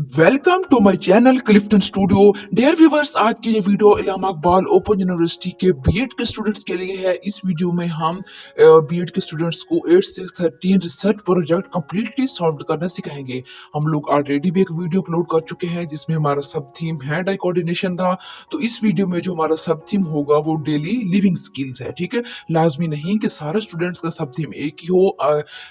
Welcome to my channel Clifton studio. Dear viewers, आज की ये video Allama Iqbal open university के बीएड के स्टूडेंट्स के लिए है। इस वीडियो में हम बीएड के स्टूडेंट्स को 8 से 13 रिसर्च प्रोजेक्ट कंप्लीटली सॉल्व करना सिखाएंगे। हम लोग ऑलरेडी भी एक वीडियो अपलोड कर चुके हैं जिसमें हमारा सब थीम हैंड आई कोऑर्डिनेशन था। तो इस वीडियो में जो हमारा सब थीम होगा वो डेली लिविंग स्किल्स है। ठीक है, लाजमी नहीं कि सारे स्टूडेंट्स का सब थीम एक ही हो।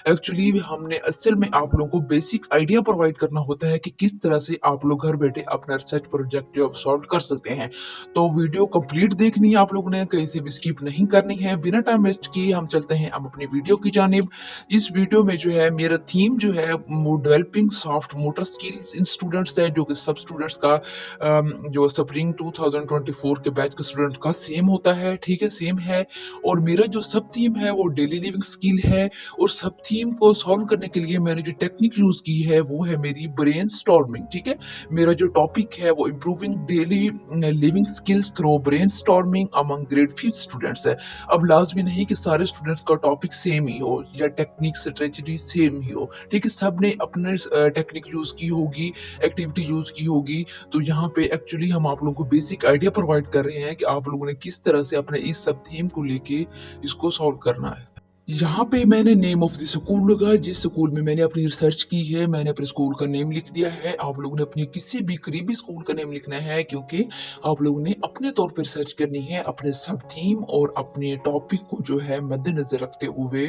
एक्चुअली हमने असल में आप लोगों को बेसिक आइडिया प्रोवाइड करना होता है कि किस तरह से आप लोग घर बैठे अपना रिसर्च प्रोजेक्ट जो सॉल्व कर सकते हैं। तो वीडियो कंप्लीट देखनी है आप लोगों ने, कहीं से भी स्किप नहीं करनी है। बिना टाइम वेस्ट किए हम चलते हैं अब अपनी वीडियो की जानिब। इस वीडियो में जो है मेरा थीम जो है वो developing soft motor skills in students है, जो कि सब स्टूडेंट्स का जो स्प्रिंग 2024 के बैच के स्टूडेंट का सेम होता है। ठीक है, सेम है। और मेरा जो सब थीम है वो डेली लिविंग स्किल है। और सब थीम को सॉल्व करने के लिए मैंने जो टेक्निक यूज की है वो है मेरी ब्रेन स्टॉर्मिंग। ठीक है, मेरा जो टॉपिक है वो improving daily living skills through brain storming among grade 5 students है। अब लाजमी नहीं कि सारे स्टूडेंट्स का टॉपिक सेम ही हो या टेक्निक स्ट्रेटजी सेम ही हो। ठीक है, सब ने अपने टेक्निक यूज की होगी, एक्टिविटी यूज की होगी। तो यहाँ पे एक्चुअली हम आप लोगों को बेसिक आइडिया प्रोवाइड कर रहे हैं कि आप लोगों ने किस तरह से अपने इस सब थीम को लेके इसको सॉल्व करना है। यहाँ पे मैंने नेम ऑफ द स्कूल लगा, जिस स्कूल में मैंने अपनी रिसर्च की है मैंने अपने स्कूल का नेम लिख दिया है। आप लोगों ने अपनी किसी भी करीबी स्कूल का नेम लिखना है, क्योंकि आप लोगों ने अपने तौर पर रिसर्च करनी है अपने सब थीम और अपने टॉपिक को जो है मद्देनजर रखते हुए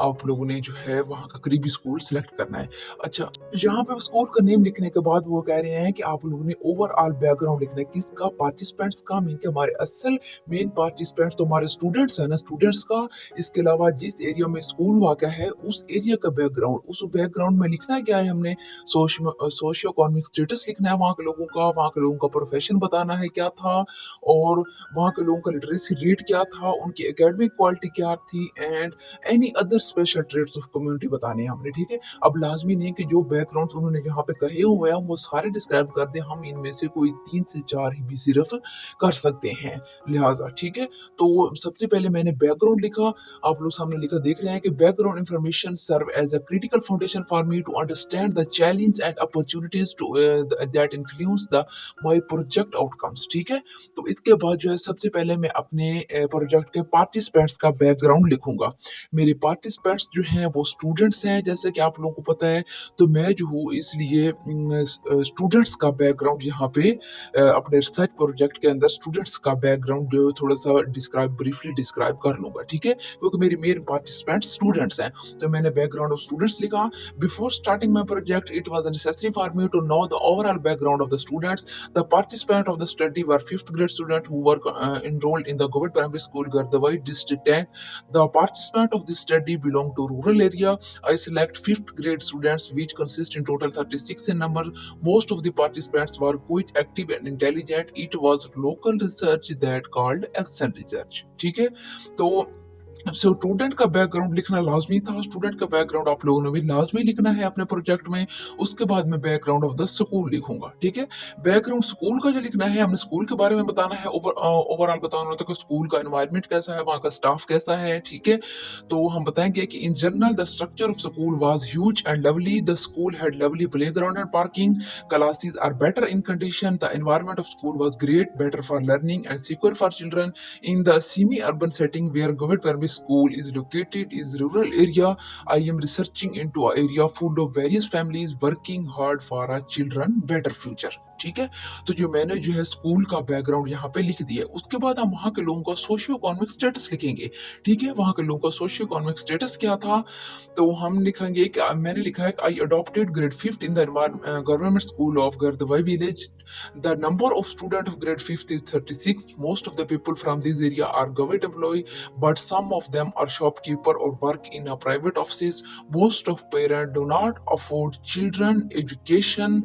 आप लोगों ने जो है वहाँ का करीबी स्कूल सेलेक्ट करना है। अच्छा, यहाँ पे स्कूल का नेम लिखने के बाद वो कह रहे हैं कि आप लोगों ने ओवरऑल बैकग्राउंड लिखना है, किसका, पार्टिसिपेंट्स का। मीन के हमारे असल मेन पार्टिसिपेंट्स तो हमारे स्टूडेंट्स है ना, स्टूडेंट्स का। इसके अलावा जिस एरिया में स्कूल वाक़ा है उस एरिया का बैकग्राउंड, उस बैकग्राउंड में लिखना क्या है हमने, सोशियो इकोनॉमिक स्टेटस लिखना है वहाँ के लोगों का, वहाँ के लोगों का प्रोफेशन बताना है क्या था, और वहाँ के लोगों का लिटरेसी रेट क्या था, उनकी एकेडमिक क्वालिटी क्या थी, and any other special traits of community बताने हैं हमने। ठीक है, अब लाजमी नहीं कि जो बैकग्राउंड उन्होंने यहाँ पे कहे हुए हैं वो सारे डिस्क्राइब कर दें, हम इनमें से कोई 3 से 4 ही भी सिर्फ कर सकते हैं लिहाजा। ठीक है, तो सबसे पहले मैंने बैकग्राउंड लिखा। आप लोग सामने लिखा देख रहे हैं कि background information serve as a critical foundation for me to understand the challenge and opportunities to that influence the my project outcomes. ठीक है, तो इसके बाद जो है सबसे पहले मैं अपने प्रोजेक्ट के पार्टिसिपेंट्स का बैकग्राउंड लिखूंगा। मेरे पार्टिसिपेंट्स जो हैं वो स्टूडेंट्स हैं, जैसे कि आप लोगों को पता है। तो मैं जो हूँ इसलिए स्टूडेंट्स का बैकग्राउंड यहाँ पे अपने रिसर्च प्रोजेक्ट के अंदर स्टूडेंट्स का बैकग्राउंड जो है थोड़ा सा ब्रीफली डिस्क्राइब कर लूंगा। ठीक है, क्योंकि मेरी मेन पार्टिसिपेंट्स स्टूडेंट्स हैं। तो मैंने बैकग्राउंड ऑफ स्टूडेंट्स लिखा। Before starting my project it was necessary for me to know the overall background of the students. The participant of the study were 5th grade student who were enrolled in the Government Primary School Gardawai district, and the participant of this study belong to rural area. I select 5th grade students which consist in total 36 in number. Most of the participants were quite active and intelligent. It was local research that called action research. ठीक है, तो student का background लिखना लाजमी था। Student का background आप लोगों ने भी लाजमी लिखना है अपने प्रोजेक्ट में। उसके बाद मैं बैकग्राउंड ऑफ द स्कूल लिखूंगा। ठीक है, बैकग्राउंड स्कूल का जो लिखना है हमने स्कूल के बारे में बताना है, ओवरऑल बताना होता है कि स्कूल का एनवायरनमेंट कैसा है, वहाँ का स्टाफ कैसा है। ठीक है, तो हम बताएंगे कि in general the structure of school was huge and lovely. The school had lovely playground and parking. Classes are better in condition. The environment of school was great, better for learning and secure for children. In the semi-urban setting where government primary school is located is rural area. I am researching into an area full of various families working hard for a children better future. ठीक है, तो जो मैंने जो है school का background यहाँ पे लिख दिया। उसके बाद हम वहाँ के लोगों का सोशियो इकोनॉमिक स्टेटस लिखेंगे। ठीक है, वहाँ के लोगों का सोशियो इकोनॉमिक स्टेटस क्या था, तो हम लिखेंगे कि मैंने लिखा है I adopted grade 5th in the government school of Gardwai village. The number of students of grade 5th is 36. Most of the people from this area are government employee, but some of them are shopkeeper or work in a private offices. Most of parents do not afford children education.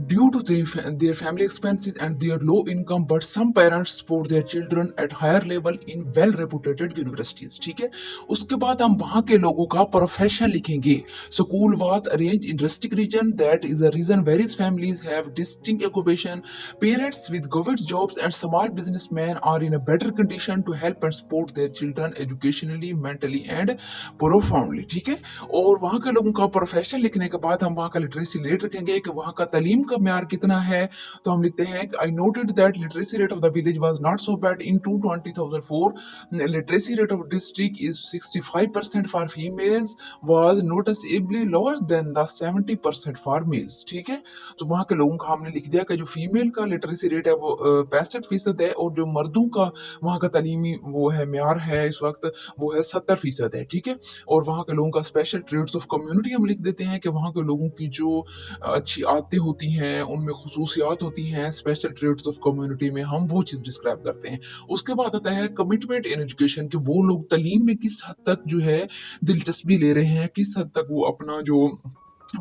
due to their family expenses and their low income, but some parents support their children at higher level in well reputed universities. ठीक है, उसके बाद हम वहाँ के लोगों का profession लिखेंगे. School was arranged in restricted region. That is the reason various families have distinct occupation. Parents with government jobs and small businessmen are in a better condition to help and support their children educationally, mentally and profoundly. ठीक है, और वहाँ के लोगों का profession लिखने के बाद हम वहाँ का लिटरेसी रेट रखेंगे कि वहाँ का तालीम का म्यार कितना है. तो हम लिखते हैं I noted that literacy rate of the village was not so bad in 2004. Literacy rate of district is 65% for females was noticeably lower than the 70% for males. ठीक है, तो वहाँ के लोगों का हमने लिख दिया कि जो फीमेल का लिटरेसी रेट है वो 65% है, और जो मर्दों का वहाँ का तालीमी वो है म्यार है इस वक्त वो है 70% है. ठीक है, और वहाँ के लोगों का स्पेशल ट्रेड्स ऑफ कम्युनिटी हम लिख देते हैं कि वहाँ के लोगों की जो अच्छी आदतें होती हैं, उनमें खसूसियात होती हैं, स्पेशल ट्रेड्स ऑफ कम्युनिटी में हम वो चीज़ डिस्क्राइब करते हैं. उसके बाद आता है कमिटमेंट इन एजुकेशन, कि वो लोग तालीम में किस हद तक जो है दिलचस्पी ले रहे हैं, किस हद तक वो अपना जो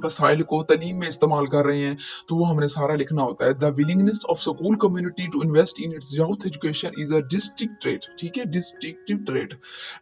वसाइल को तालीम में इस्तेमाल कर रहे हैं, तो वो हमने सारा लिखना होता है. The willingness of school community to invest in its youth education is a district trait. ठीक है, distinctive trait.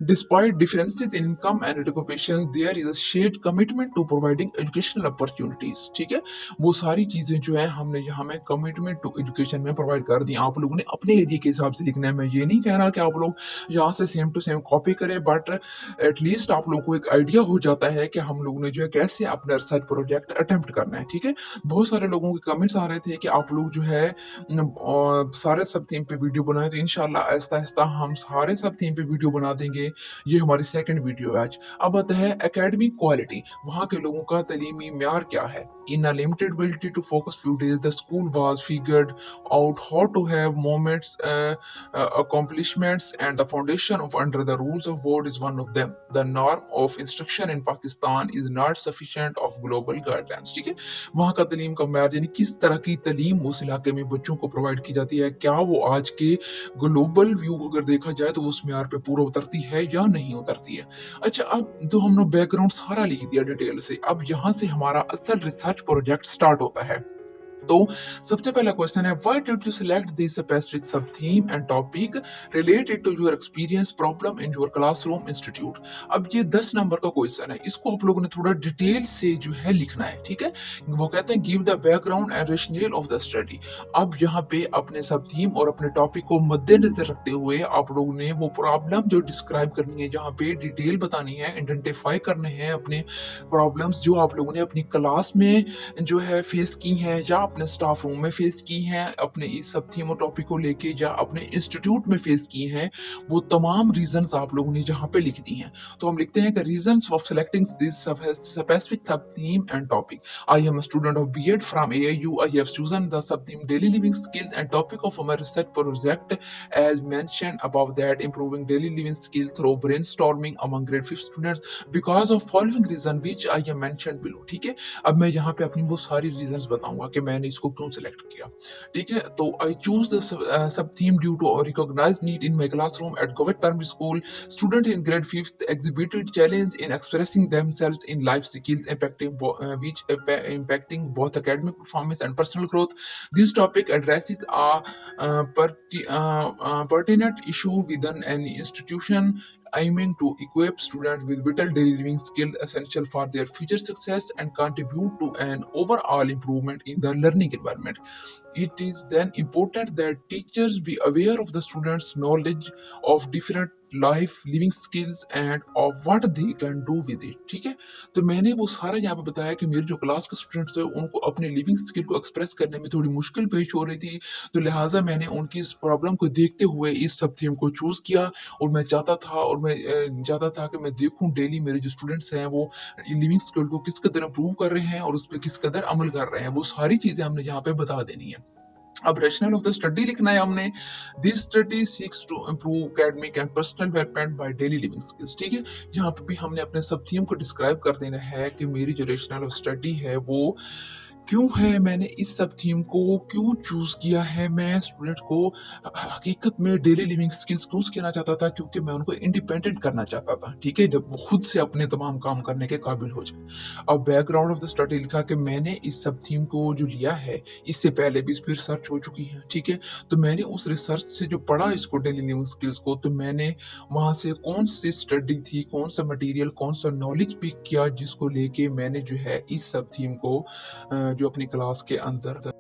Despite differences in income and occupation there is a shared commitment to providing educational opportunities. ठीक है, वो सारी चीज़ें जो है हमने यहाँ में कमिटमेंट टू एजुकेशन में प्रोवाइड कर दी. आप लोगों ने अपने एरिया के हिसाब से लिखना है. मैं ये नहीं कह रहा कि आप लोग यहाँ से सेम टू सेम कॉपी करें, बट एटलीस्ट आप लोगों को एक आइडिया हो जाता है कि हम लोगों ने जो है कैसे अपना रिसर्च प्रोजेक्ट अटेम्प्ट करना है. ठीक है, बहुत सारे लोगों के कमेंट्स आ रहे थे कि आप लोग जो है सारे सब थीम पे वीडियो बनाए, तो इंशाल्लाह आहिस्ता आहिस्ता हम सारे सब थीम पे वीडियो बना देंगे. ये हमारी सेकंड वीडियो है आज. अब आता है एकेडमिक क्वालिटी, वहाँ के लोगों का तालीमी म्यार क्या है. In a limited ability to focus few days the school was figured out how to have moments accomplishments and the foundation of under the rules of board is one of them. The norm of instruction in Pakistan is not sufficient of global guidelines. ठीक है, वहाँ का तालीम का म्यार यानी किस तरह की तालीम उस इलाके में बच्चों को प्रोवाइड की जाती है, क्या वो आज के ग्लोबल व्यू अगर देखा जाए तो उस म्यार पे पूरा उतरती है या नहीं उतरती है. अच्छा, अब तो हमने बैकग्राउंड सारा लिख दिया डिटेल से. अब यहाँ से हमारा असल रिसर्च प्रोजेक्ट स्टार्ट होता है. तो सबसे पहला क्वेश्चन है, why did you select this specific sub theme and topic related to your experience problem in your classroom institute. अब ये 10 नंबर का क्वेश्चन है, इसको आप लोगों ने थोड़ा डिटेल से जो है लिखना है. ठीक है, वो कहते हैं give the background and rational of the study. अब यहाँ पे अपने सब थीम और अपने टॉपिक को मद्देनजर रखते हुए आप लोगों ने वो प्रॉब्लम जो डिस्क्राइब करनी है, जहाँ पे डिटेल बतानी है, आइडेंटिफाई करने हैं अपने प्रॉब्लम्स जो आप लोगों ने अपनी क्लास में जो है फेस की हैं या अपने स्टाफ रूम में फेस की हैं, अपने इस सब थीम और टॉपिक को लेके या अपने इंस्टीट्यूट में फेस की हैं, वो तमाम रीजंस आप लोगों ने जहाँ पे लिख दी हैं. तो हम लिखते हैं कि reasons of selecting this specific sub theme and topic. I am a student of BEd from AIU. I have chosen the sub-theme daily living skills and topic of my research project as mentioned above, that improving daily living skills through brainstorming among grade 5 students because of following reason which I have mentioned below. ठीक है, अब मैं यहाँ पे अपनी वो सारी reasons बताऊंगा कि मैंने इसको क्यों सिलेक्ट किया. ठीक है, तो I choose the sub theme due to recognize need in my classroom at government primary school. Student in grade 5th exhibited challenge in expressing themselves in life skills impacting both academic performance and personal growth. This topic addresses a pertinent issue within an institution aiming to equip students with vital daily living skills essential for their future success and contribute to an overall improvement in the learning environment. It is then important that teachers be aware of the students' knowledge of different life living skills and of what they can do with it. ठीक है, तो मैंने वो सारा यहाँ पे बताया कि मेरे जो क्लास के स्टूडेंट्स थे उनको अपने लिविंग स्किल को एक्सप्रेस करने में थोड़ी मुश्किल पेश हो रही थी, तो लिहाजा मैंने उनकी इस प्रॉब्लम को देखते हुए इस सब थीम को चूज़ किया. और मैं चाहता था कि मैं देखूं डेली मेरे जो स्टूडेंट्स हैं वो लिविंग स्किल को किस कदर इम्प्रूव कर रहे हैं और उस पर किस कदर अमल कर रहे हैं. वो सारी चीज़ें हमने यहाँ पे बता देनी है. अब रैशनल ऑफ द स्टडी लिखना है हमने. This study seeks to improve academic and personal development by daily living skills. ठीक है, यहाँ पे भी हमने अपने सब थीम को डिस्क्राइब कर देना है कि मेरी जो रैशनल ऑफ स्टडी है वो क्यों है मैंने इस सब थीम को क्यों चूज़ किया है? मैं स्टूडेंट को हकीकत में डेली लिविंग स्किल्स क्यों सिखाना चाहता था? क्योंकि मैं उनको इंडिपेंडेंट करना चाहता था, ठीक है? जब वो खुद से अपने तमाम काम करने के काबिल हो जाएँ। अब बैकग्राउंड ऑफ द स्टडी लिखा कि मैंने इस सब थीम को जो लिया है, इससे पहले भी इस पे रिसर्च हो चुकी है, ठीक है? तो मैंने उस रिसर्च से जो पढ़ा इसको डेली लिविंग स्किल्स को, तो मैंने वहाँ से कौन-सी स्टडी थी, कौन-सा मटीरियल, कौन-सा नॉलेज पिक किया जिसको लेके मैंने जो है इस सब थीम को जो अपनी क्लास के अंदर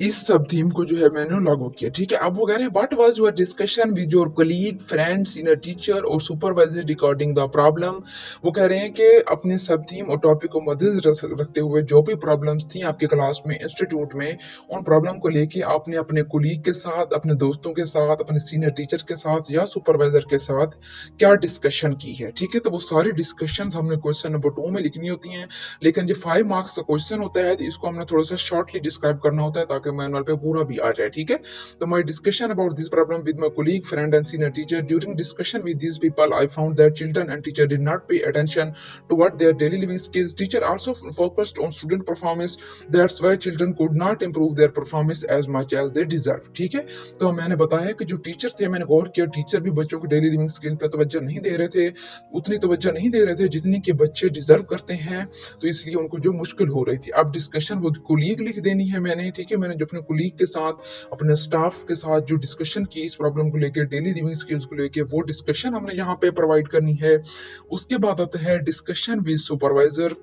इस सब थीम को जो है मैंने लागू किया, ठीक है? अब वो कह रहे हैं what was your discussion with your colleague, friend, senior teacher और सुपरवाइजर रिगार्डिंग द प्रॉब्लम। वो कह रहे हैं कि अपने सब थीम और टॉपिक को मद्देनजर रखते हुए जो भी प्रॉब्लम्स थी आपकी क्लास में, इंस्टीट्यूट में, उन प्रॉब्लम को लेके आपने अपने कलीग के साथ, अपने दोस्तों के साथ, अपने सीनियर टीचर के साथ या सुपरवाइजर के साथ क्या डिस्कशन की है, ठीक है? तो वो सारी डिस्कशंस हमने क्वेश्चन नंबर 2 में लिखनी होती हैं, लेकिन जो 5 मार्क्स का क्वेश्चन होता है तो इसको हमने थोड़ा-सा शॉर्टली डिस्क्राइब करना होता है ताकि मैनुअल पे पूरा भी आ जाए, ठीक है? तो my discussion about this problem with my colleague, friend and senior teacher during discussion with these people I found that children and teacher did not pay attention to what their daily living skills. Teacher also focused on student performance. That's why children could not improve their performance as much as they deserve. ठीक है? तो मैंने बताया कि जो teacher थे, मैंने गौर किया टीचर भी बच्चों को डेली लिविंग स्किल पे तवज्जो नहीं दे रहे थे, उतनी तवज्जो नहीं दे रहे थे जितनी कि बच्चे डिजर्व करते हैं, तो इसलिए उनको जो मुश्किल हो रही थी। अब डिस्कशन वो कुलीग लिख देनी है मैंने, ठीक है? मैंने जो अपने कुलीग के साथ, अपने स्टाफ के साथ जो डिस्कशन की इस प्रॉब्लम को लेके, डेली लिविंग स्किल्स को लेके, वो डिस्कशन हमने यहाँ पे प्रोवाइड करनी है। उसके बाद आता है डिस्कशन विद सुपरवाइजर,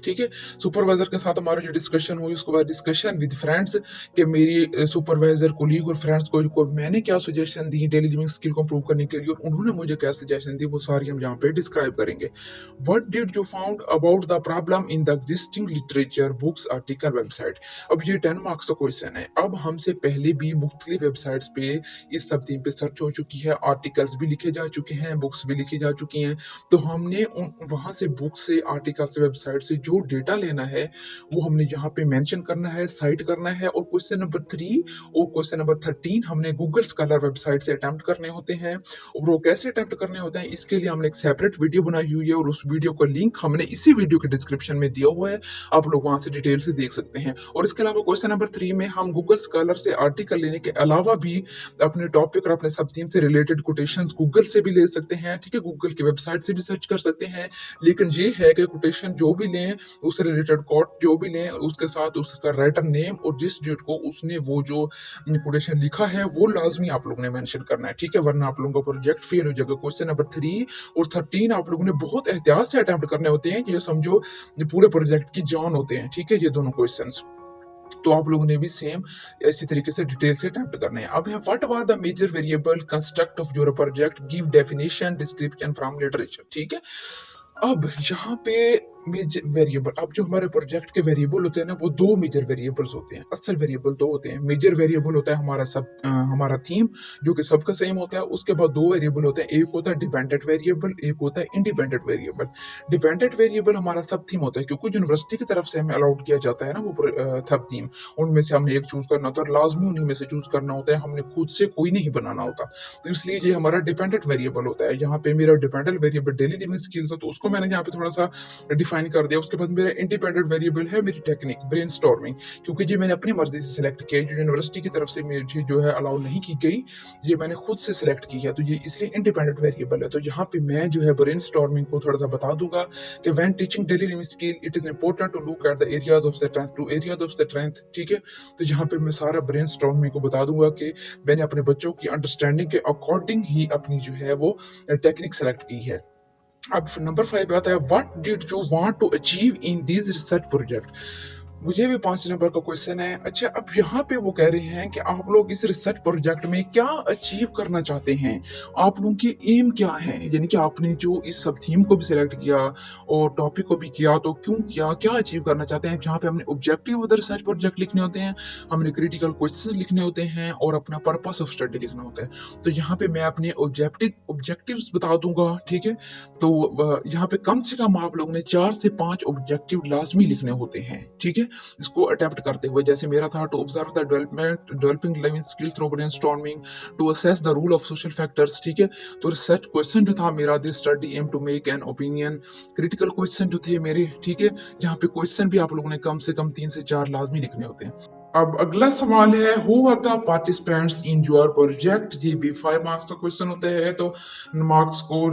ठीक है? सुपरवाइजर के साथ हमारा जो डिस्कशन हुई, उसके बाद डिस्कशन विद फ्रेंड्स कि मेरी सुपरवाइजर, कोलीग और फ्रेंड्स को मैंने क्या suggestion the daily living skill को इंप्रूव करने के लिए और उन्होंने मुझे क्या सजेशन दी, वो सारी हम यहाँ पे डिस्क्राइब करेंगे। What did you found about the problem in the existing literature, books, article, website. अब ये 10 मार्क्स का क्वेश्चन है। अब हमसे पहले भी मुख्तलिफ वेबसाइट्स पे इस सब थीम पे सर्च हो चुकी है, आर्टिकल्स भी लिखे जा चुके हैं, बुक्स भी लिखी जा चुकी हैं, तो हमने वहाँ से बुक से, आर्टिकल से, वेबसाइट से जो डेटा लेना है वो हमने यहाँ पे मेंशन करना है, साइट करना है। और क्वेश्चन नंबर 3 और क्वेश्चन नंबर 13 हमने गूगल स्कॉलर वेबसाइट से अटेम्प्ट करने होते हैं। और वो कैसे अटेम्प्ट करने होते हैं, इसके लिए हमने एक सेपरेट वीडियो बनाई हुई है और उस वीडियो का लिंक हमने इसी वीडियो के डिस्क्रिप्शन में दिया हुआ है, आप लोग वहाँ से डिटेल से देख सकते हैं। और इसके अलावा क्वेश्चन नंबर 3 में हम गूगल स्कॉलर से आर्टिकल लेने के अलावा भी अपने टॉपिक और अपने सब थीम से रिलेटेड कोटेशंस गूगल से भी ले सकते हैं, ठीक है? गूगल की वेबसाइट से भी सर्च कर सकते हैं, लेकिन ये है कि कोटेशन जो भी लें, उससे रिलेटेड कोट जो भी लें, उसके साथ उसका राइटर नेम और जिस डेट को उसने वो जो कोटेशन लिखा है वो लाजमी आप लोगों ने मेंशन करना है, ठीक है? वरना आप लोगों का प्रोजेक्ट फेल हो जाएगा। क्वेश्चन नंबर 3 और 13 आप लोगों ने बहुत एहतियात से अटेम्प्ट करने होते हैं, ये समझो ये पूरे प्रोजेक्ट की जान होते हैं, ठीक है? ये दोनों क्वेश्चंस तो आप लोगों ने भी सेम इसी तरीके से डिटेल से अटेम्प्ट करने हैं। अब है what are the major variable construct of your project, give definition, description from literature, ठीक है? अब यहाँ पे मेजर वेरिएबल, अब जो हमारे प्रोजेक्ट के वेरिएबल होते हैं ना, वो 2 मेजर वेरिएबल्स होते हैं। असल वेरिएबल 2 होते हैं। मेजर वेरिएबल होता है हमारा थीम जो कि सबका सेम होता है। उसके बाद 2 वेरिएबल होते हैं, एक होता है डिपेंडेंट वेरिएबल, एक होता है इंडिपेंडेंट वेरिएबल। डिपेंडेंट वेरिएबल हमारा सब थीम होता है, क्योंकि यूनिवर्सिटी की तरफ से हमें अलाउड किया जाता है ना वो सब थीम, उनमें से हमने एक चूज करना होता है, लाजमी उन्हीं में से चूज करना होता है, हमने खुद से कोई नहीं बनाना होता। तो इसलिए ये हमारा डिपेंडेंट वेरिएबल होता है। यहाँ पे मेरा dependent variable daily living skills है, तो उसको मैंने यहाँ पे थोड़ा सा डिफाइन कर दिया। उसके बाद मेरा इंडिपेंडेंट वेरिएबल है मेरी टेक्निक, ब्रेनस्टॉर्मिंग, क्योंकि ये मैंने अपनी मर्जी से सिलेक्ट किया, जो यूनिवर्सिटी की तरफ से मेरी जो है अलाउ नहीं की गई, ये मैंने खुद से सिलेक्ट की है, तो ये इसलिए इंडिपेंडेंट वेरिएबल है। तो यहाँ पे मैं जो है ब्रेनस्टॉर्मिंग को थोड़ा सा बता दूंगा कि when teaching daily living skill it is important to look at the areas of strength to areas of strength, ठीक है? तो यहाँ पे मैं सारा ब्रेनस्टॉर्मिंग को बता दूंगा कि मैंने अपने बच्चों की अंडरस्टैंडिंग के अकॉर्डिंग ही अपनी जो है वो टेक्निक सेलेक्ट की है। अब नंबर 5 पे आता है what did you want to achieve in this research project. मुझे भी 5 नंबर का क्वेश्चन है। अच्छा, अब यहाँ पे वो कह रहे हैं कि आप लोग इस रिसर्च प्रोजेक्ट में क्या अचीव करना चाहते हैं, आप लोगों की एम क्या है, यानी कि आपने जो इस सब थीम को भी सिलेक्ट किया और टॉपिक को भी किया, तो क्यों किया, क्या अचीव करना चाहते हैं। यहाँ पे हमने objective of the research project लिखने होते हैं, हमने क्रिटिकल क्वेश्चन लिखने होते हैं और अपना पर्पस ऑफ स्टडी लिखना होता है। तो यहाँ पे मैं अपने ऑब्जेक्टिव्स बता दूंगा, ठीक है? तो यहाँ पे कम से कम आप लोगों ने 4 से 5 ऑब्जेक्टिव लाजमी लिखने होते हैं, ठीक है? है, इसको अटेम्प्ट करते हुए। जैसे मेरा था to observe the developing living skill through brainstorming, to assess the role of social factors, ठीक है। तो रिसर्च क्वेश्चन जो था मेरा, this study aim to make an opinion, critical question जो थे मेरे, ठीक है, जहाँ पे क्वेश्चन भी आप लोगों ने कम से कम 3 से 4 लाजमी लिखने होते हैं। अब अगला सवाल है, who are the participants in your project. ये भी 5 मार्क्स का क्वेश्चन होता है, तो मार्क्स को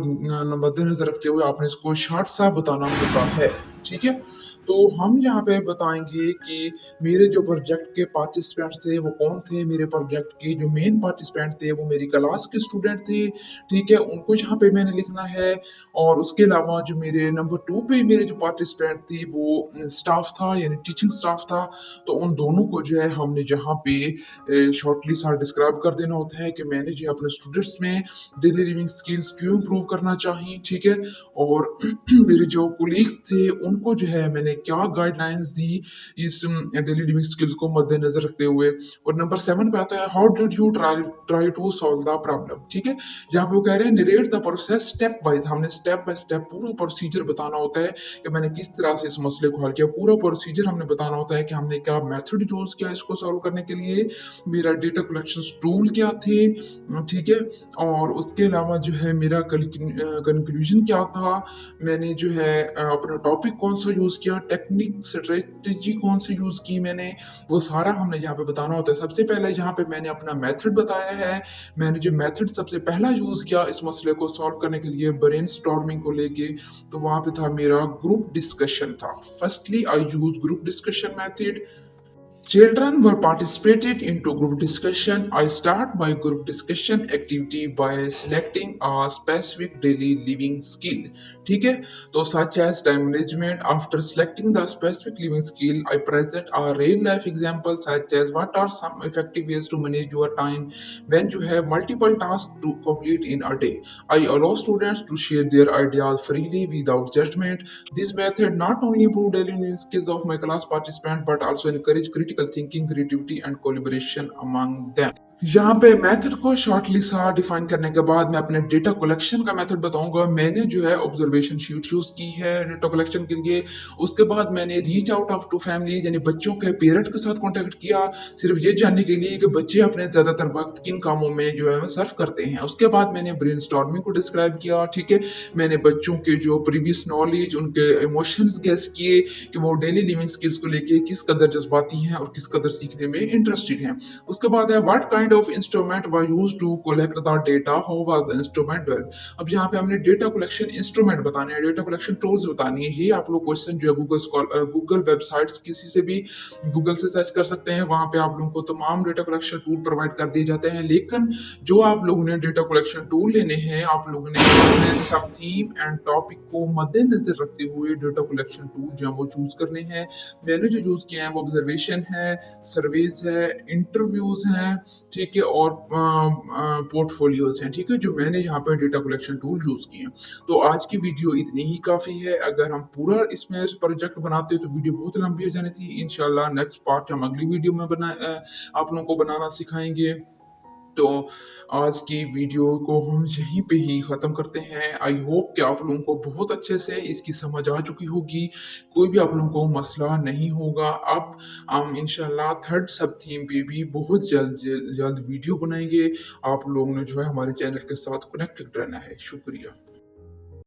मद्देनजर रखते हुए आपने इसको शार्ट सा बताना होता है, ठीक है। तो हम यहाँ पे बताएंगे कि मेरे जो प्रोजेक्ट के पार्टिसिपेंट्स थे वो कौन थे। मेरे प्रोजेक्ट के जो मेन पार्टिसिपेंट थे वो मेरी क्लास के स्टूडेंट थे, ठीक है, उनको यहाँ पे मैंने लिखना है। और उसके अलावा जो मेरे नंबर 2 पे मेरे जो पार्टिसिपेंट थी वो स्टाफ था, यानी टीचिंग स्टाफ था। तो उन दोनों को जो है हमने जहाँ पे शॉर्टली सा डिस्क्राइब कर देना होता है कि मैंने जो है अपने स्टूडेंट्स में डेली लिविंग स्किल्स क्यों इम्प्रूव करना चाहिए, ठीक है। और मेरे जो कोलीग्स थे उनको जो है मैंने क्या गाइडलाइंस दी इस डेली लिविंग स्किल्स को मद्देनजर रखते हुए। और नंबर 7 पे आता है, how did you try to solve the problem, ठीक है। जहाँ पे वो कह रहे हैं narrate the process step wise, हमने स्टेप बाय स्टेप पूरा प्रोसीजर बताना होता है कि मैंने किस तरह से इस मसले को हल किया। पूरा प्रोसीजर हमने बताना होता है कि हमने क्या मेथड यूज किया इसको सॉल्व करने के लिए, मेरा डेटा कलेक्शन टूल क्या थे, ठीक है। और उसके अलावा जो है मेरा कंक्लूजन क्या था, मैंने जो है अपना टॉपिक कौन सा यूज किया, टेक्निक स्ट्रेटजी कौन सी यूज की मैंने, वो सारा हमने यहाँ पे बताना होता है। सबसे पहले यहाँ पे मैंने अपना मेथड बताया है। मैंने जो मेथड सबसे पहला यूज किया इस मसले को सॉल्व करने के लिए ब्रेनस्टॉर्मिंग को लेके, तो वहां पे था मेरा ग्रुप डिस्कशन था। Firstly I use group discussion method. Children were participated into group discussion. I start my group discussion activity by selecting a specific daily living skill. ठीक है, तो such as time management. After selecting the specific living skill, I present a real life example such as what are some effective ways to manage your time when you have multiple tasks to complete in a day. I allow students to share their ideas freely without judgment. This method not only improved daily living skills of my class participants but also encourage critical thinking, creativity and collaboration among them. यहाँ पे method को shortly सा define करने के बाद मैं अपने data collection का मेथड बताऊंगा। मैंने जो है ऑब्जर्वेशन शीट यूज की है डेटा कलेक्शन के लिए। उसके बाद मैंने reach out of to family, यानी बच्चों के पेरेंट्स के साथ कांटेक्ट किया, सिर्फ ये जानने के लिए कि बच्चे अपने ज्यादातर वक्त किन कामों में जो है सर्व करते हैं। उसके बाद मैंने ब्रेनस्टॉर्मिंग को डिस्क्राइब किया, ठीक है। मैंने बच्चों के जो प्रीवियस नॉलेज, उनके इमोशंस गैस किए कि वो डेली लिविंग स्किल्स को लेके किस कदर जज्बाती हैं और किस कदर सीखने में इंटरेस्टेड हैं। उसके बाद है what kind of instrument were used to collect the data, how was the instrument developed. अब यहाँ पे हमने डेटा कलेक्शन इंस्ट्रूमेंट बताने हैं, डेटा कलेक्शन टूल्स बतानी है। ये आप लोग क्वेश्चन जो है गूगल वेबसाइट्स किसी से भी गूगल से सर्च कर सकते हैं, वहां पे आप लोगों को तमाम डेटा कलेक्शन टूल प्रोवाइड कर दिए जाते हैं। लेकिन जो आप लोगों ने डेटा कलेक्शन टूल लेने हैं, आप लोगों ने अपने सब थीम एंड टॉपिक को मद्देनजर रखते हुए डेटा कलेक्शन टूल जो है वो चूज करने हैं। मैंने जो यूज किए हैं वो ऑब्जर्वेशन है, सर्वेज है, इंटरव्यूज हैं, ठीक है, और पोर्टफोलियोज हैं, ठीक है, जो मैंने यहाँ पे डेटा कलेक्शन टूल यूज किए हैं। तो आज की वीडियो इतनी ही काफी है। अगर हम पूरा इसमें प्रोजेक्ट बनाते तो वीडियो बहुत लंबी हो जानी थी। इंशाल्लाह नेक्स्ट पार्ट हम अगली वीडियो में आप लोगों को बनाना सिखाएंगे। तो आज की वीडियो को हम यहीं पे ही ख़त्म करते हैं। आई होप कि आप लोगों को बहुत अच्छे से इसकी समझ आ चुकी होगी, कोई भी आप लोगों को मसला नहीं होगा। अब हम इंशाल्लाह थर्ड सब थीम पे भी बहुत जल्द वीडियो बनाएंगे। आप लोगों ने जो है हमारे चैनल के साथ कनेक्टेड रहना है। शुक्रिया।